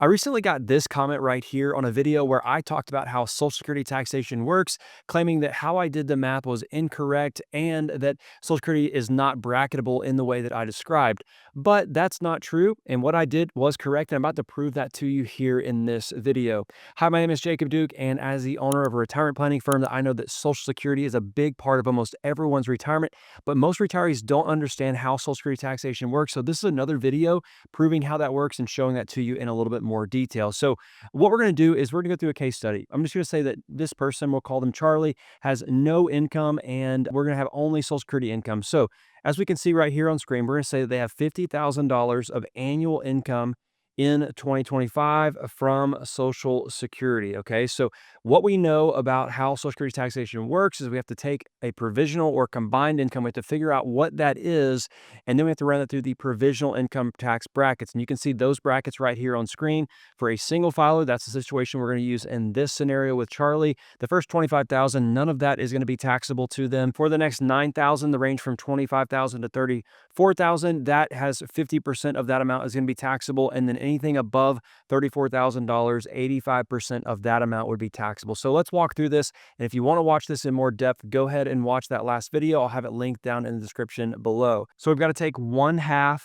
I recently got this comment right here on a video where I talked about how Social Security taxation works, claiming that how I did the math was incorrect and that Social Security is not bracketable in the way that I described. But that's not true. And what I did was correct. And I'm about to prove that to you here in this video. Hi, my name is Jacob Duke. And as the owner of a retirement planning firm, that I know that Social Security is a big part of almost everyone's retirement. But most retirees don't understand how Social Security taxation works. So this is another video proving how that works and showing that to you in a little bit more detail. So what we're going to do is we're going to go through a case study. I'm just going to say that this person, we'll call them Charlie, has no income and we're going to have only Social Security income. So as we can see right here on screen, we're going to say that they have $50,000 of annual income in 2025 from Social Security. Okay, so what we know about how Social Security taxation works is we have to take a provisional or combined income. We have to figure out what that is, and then we have to run it through the provisional income tax brackets. And you can see those brackets right here on screen. For a single filer, that's the situation we're going to use in this scenario with Charlie. The first 25,000, none of that is going to be taxable to them. For the next 9,000, the range from 25,000 to 34,000, that has 50% of that amount is going to be taxable, and then anything above $34,000, 85% of that amount would be taxable. So let's walk through this. And if you want to watch this in more depth, go ahead and watch that last video. I'll have it linked down in the description below. So we've got to take 1/2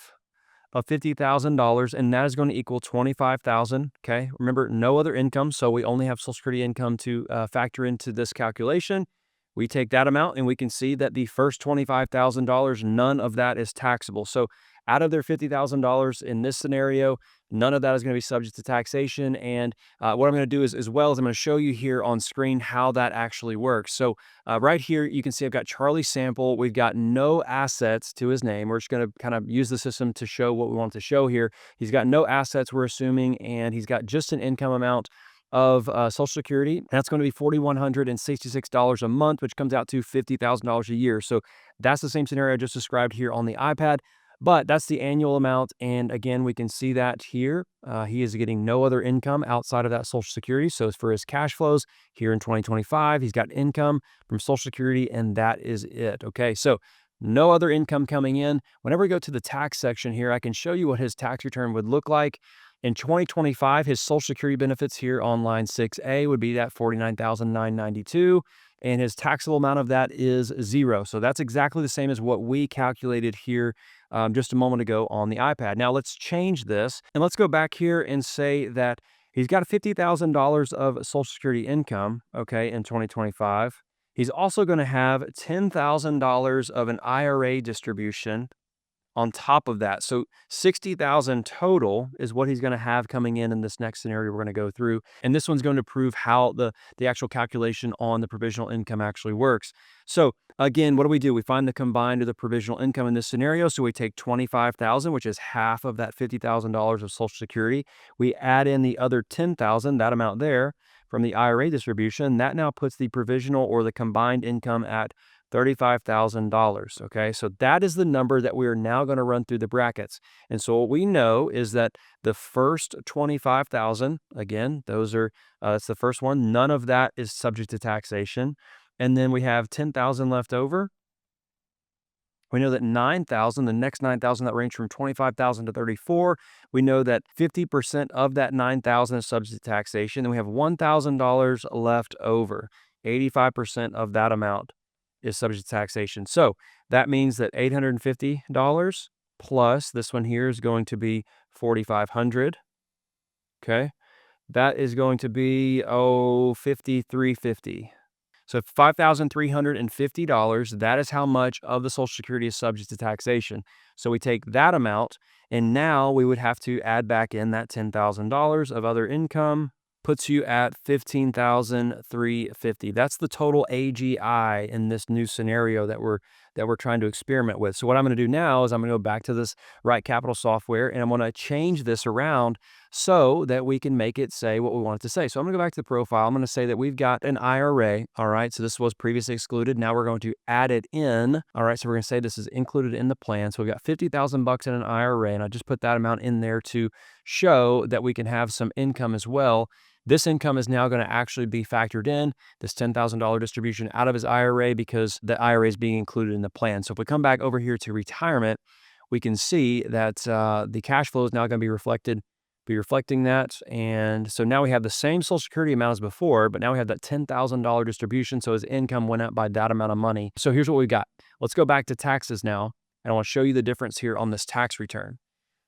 of $50,000, and that is going to equal 25,000. Okay. Remember, no other income. So we only have Social Security income to factor into this calculation. We take that amount and we can see that the first $25,000, none of that is taxable. So out of their $50,000 in this scenario, none of that is going to be subject to taxation. And what I'm going to do is, as well as I'm going to show you here on screen how that actually works. So right here, you can see I've got Charlie Sample. We've got no assets to his name. We're just going to kind of use the system to show what we want to show here. He's got no assets, we're assuming, and he's got just an income amount of Social Security. That's going to be $4,166 a month, which comes out to $50,000 a year. So that's the same scenario I just described here on the iPad, but that's the annual amount. And again, we can see that here. He is getting no other income outside of that Social Security. So for his cash flows here in 2025, he's got income from Social Security, and that is it. Okay, so no other income coming in. Whenever we go to the tax section here, I can show you what his tax return would look like. In 2025, his Social Security benefits here on line 6A would be that $49,992, and his taxable amount of that is 0. So that's exactly the same as what we calculated here just a moment ago on the iPad. Now let's change this, and let's go back here and say that he's got $50,000 of Social Security income, okay, in 2025. He's also going to have $10,000 of an IRA distribution on top of that. So 60,000 total is what he's going to have coming in this next scenario we're going to go through. And this one's going to prove how the actual calculation on the provisional income actually works. So again, what do? We find the combined of the provisional income in this scenario. So we take 25,000, which is half of that $50,000 of Social Security. We add in the other 10,000, that amount there from the IRA distribution. That now puts the provisional or the combined income at $35,000. Okay, so that is the number that we are now going to run through the brackets. And so what we know is that the first 25,000, again, that's the first one. None of that is subject to taxation. And then we have 10,000 left over. We know that 9,000, the next 9,000 that range from 25,000 to 34, we know that 50% of that 9,000 is subject to taxation. Then we have $1,000 left over. 85% of that amount is subject to taxation. So that means that $850 plus this one here is going to be $4,500. Okay. That is going to be, $5,350. So $5,350, that is how much of the Social Security is subject to taxation. So we take that amount, and now we would have to add back in that $10,000 of other income, puts you at $15,350. That's the total AGI in this new scenario that we're trying to experiment with. So what I'm going to do now is I'm going to go back to this Right Capital software, and I'm going to change this around so that we can make it say what we want it to say. So I'm going to go back to the profile. I'm going to say that we've got an IRA. All right. So this was previously excluded. Now we're going to add it in. All right. So we're going to say this is included in the plan. So we've got 50,000 bucks in an IRA, and I just put that amount in there to show that we can have some income as well. This income is now going to actually be factored in, this $10,000 distribution out of his IRA, because the IRA is being included in the plan. So if we come back over here to retirement, we can see that the cash flow is now going to be reflected be reflecting that. And so now we have the same Social Security amount as before, but now we have that $10,000 distribution. So his income went up by that amount of money. So here's what we got. Let's go back to taxes now. And I want to show you the difference here on this tax return.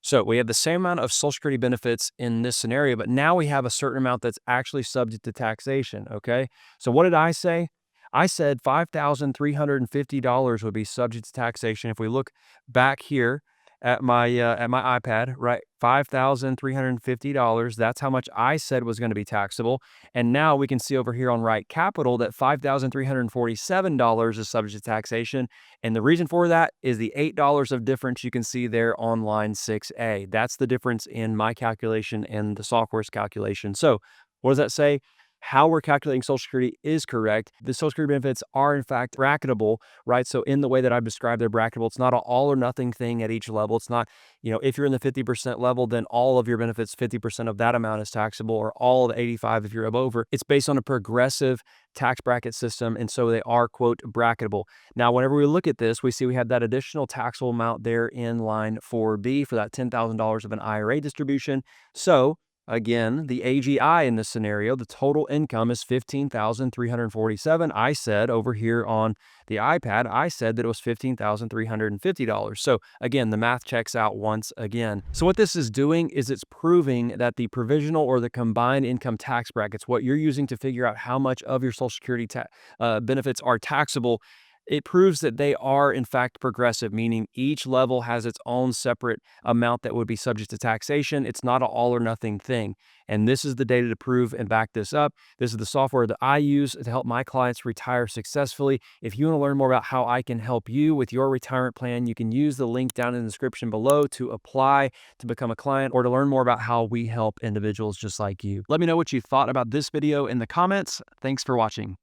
So we have the same amount of Social Security benefits in this scenario, but now we have a certain amount that's actually subject to taxation, okay? So what did I say? I said $5,350 would be subject to taxation. If we look back here at my iPad, right? $5,350. That's how much I said was going to be taxable. And now we can see over here on Right Capital that $5,347 is subject to taxation. And the reason for that is the $8 of difference you can see there on line 6A. That's the difference in my calculation and the software's calculation. So what does that say? How we're calculating Social Security is correct. The Social Security benefits are in fact bracketable, right? So in the way that I've described, they're bracketable. It's not an all or nothing thing at each level. It's not, if you're in the 50% level, then all of your benefits, 50% of that amount is taxable, or all of 85 if you're over. It's based on a progressive tax bracket system, and so they are, quote, bracketable. Now, whenever we look at this, we see we have that additional taxable amount there in line 4B for that $10,000 of an IRA distribution. So again, the AGI in this scenario, the total income is $15,347. I said over here on the iPad, I said that it was $15,350. So again, the math checks out once again. So what this is doing is it's proving that the provisional or the combined income tax brackets, what you're using to figure out how much of your Social Security benefits are taxable, it proves that they are in fact progressive, meaning each level has its own separate amount that would be subject to taxation. It's not an all or nothing thing. And this is the data to prove and back this up. This is the software that I use to help my clients retire successfully. If you want to learn more about how I can help you with your retirement plan, you can use the link down in the description below to apply to become a client or to learn more about how we help individuals just like you. Let me know what you thought about this video in the comments. Thanks for watching.